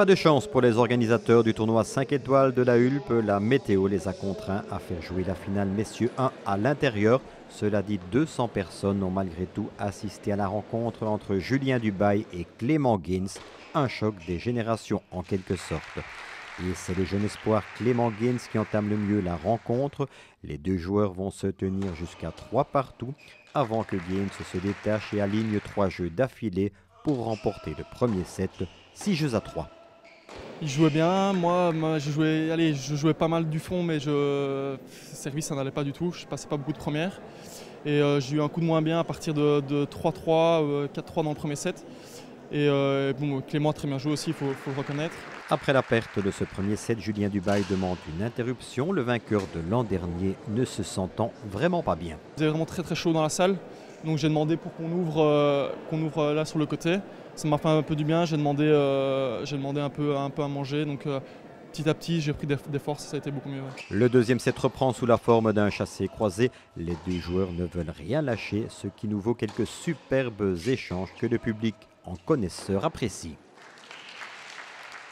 Pas de chance pour les organisateurs du tournoi 5 étoiles de la Hulpe. La météo les a contraints à faire jouer la finale messieurs 1 à l'intérieur. Cela dit, 200 personnes ont malgré tout assisté à la rencontre entre Julien Dubail et Clément Gaines. Un choc des générations en quelque sorte. Et c'est le jeune espoir Clément Gaines qui entame le mieux la rencontre. Les deux joueurs vont se tenir jusqu'à 3 partout avant que Gaines se détache et aligne 3 jeux d'affilée pour remporter le premier set, 6 jeux à 3. Il jouait bien, moi je jouais pas mal du fond, mais service ça n'allait pas du tout, je passais pas beaucoup de premières. Et j'ai eu un coup de moins bien à partir de 3-3, 4-3 dans le premier set. Et bon, Clément a très bien joué aussi, il faut le reconnaître. Après la perte de ce premier set, Julien Dubail demande une interruption, le vainqueur de l'an dernier ne se sentant vraiment pas bien. Il faisait vraiment très chaud dans la salle, donc j'ai demandé pour qu'on ouvre là sur le côté. Ça m'a fait un peu du bien, j'ai demandé un peu à manger, donc petit à petit j'ai pris des forces, ça a été beaucoup mieux. Ouais. Le deuxième set reprend sous la forme d'un chassé croisé. Les deux joueurs ne veulent rien lâcher, ce qui nous vaut quelques superbes échanges que le public en connaisseur apprécie.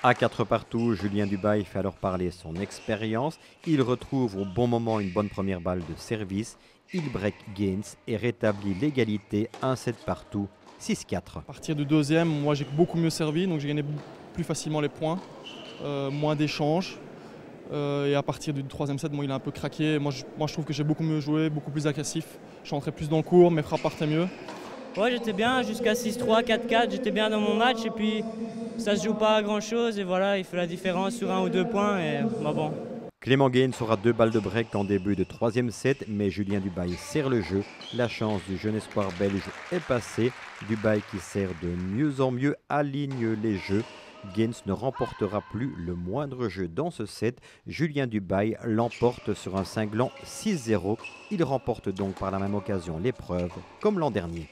À 4 partout, Julien Dubail fait alors parler son expérience. Il retrouve au bon moment une bonne première balle de service. Il break Gaines et rétablit l'égalité 1-7 partout, 6-4. À partir du deuxième, moi j'ai beaucoup mieux servi, donc j'ai gagné plus facilement les points, moins d'échanges. Et à partir du troisième set, moi, il a un peu craqué. Moi je trouve que j'ai beaucoup mieux joué, beaucoup plus agressif. Je suis rentré plus dans le court, mes frappes partaient mieux. Ouais, j'étais bien jusqu'à 6-3, 4-4, j'étais bien dans mon match et puis ça se joue pas à grand chose et voilà, il fait la différence sur 1 ou 2 points et bah bon. Clément Gaines aura 2 balles de break en début de troisième set, mais Julien Dubail serre le jeu. La chance du jeune espoir belge est passée. Dubail qui sert de mieux en mieux aligne les jeux. Gaines ne remportera plus le moindre jeu dans ce set. Julien Dubail l'emporte sur un cinglant 6-0. Il remporte donc par la même occasion l'épreuve, comme l'an dernier.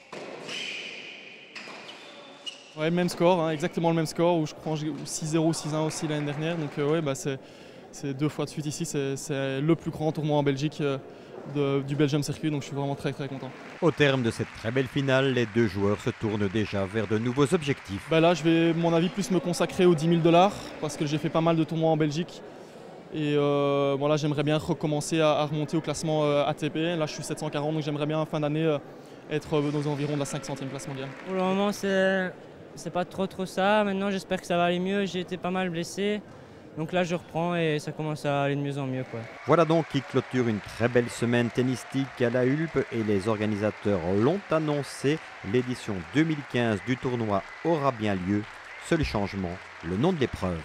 Ouais, même score, hein, exactement le même score, où je crois 6-0, 6-1 aussi l'année dernière. Donc ouais, bah, c'est 2 fois de suite ici, c'est le plus grand tournoi en Belgique du Belgium Circuit, donc je suis vraiment très content. Au terme de cette très belle finale, les deux joueurs se tournent déjà vers de nouveaux objectifs. Bah là, je vais, à mon avis, plus me consacrer aux 10 000 $, parce que j'ai fait pas mal de tournois en Belgique. Et voilà, j'aimerais bien recommencer à remonter au classement ATP. Là, je suis 740, donc j'aimerais bien, en fin d'année, être dans environ de la 500e place mondiale. Pour le moment, c'est pas trop ça. Maintenant, j'espère que ça va aller mieux. J'ai été pas mal blessé. Donc là, je reprends et ça commence à aller de mieux en mieux, quoi. Voilà donc qui clôture une très belle semaine tennistique à la Hulpe et les organisateurs l'ont annoncé. L'édition 2015 du tournoi aura bien lieu. Seul changement, le nom de l'épreuve.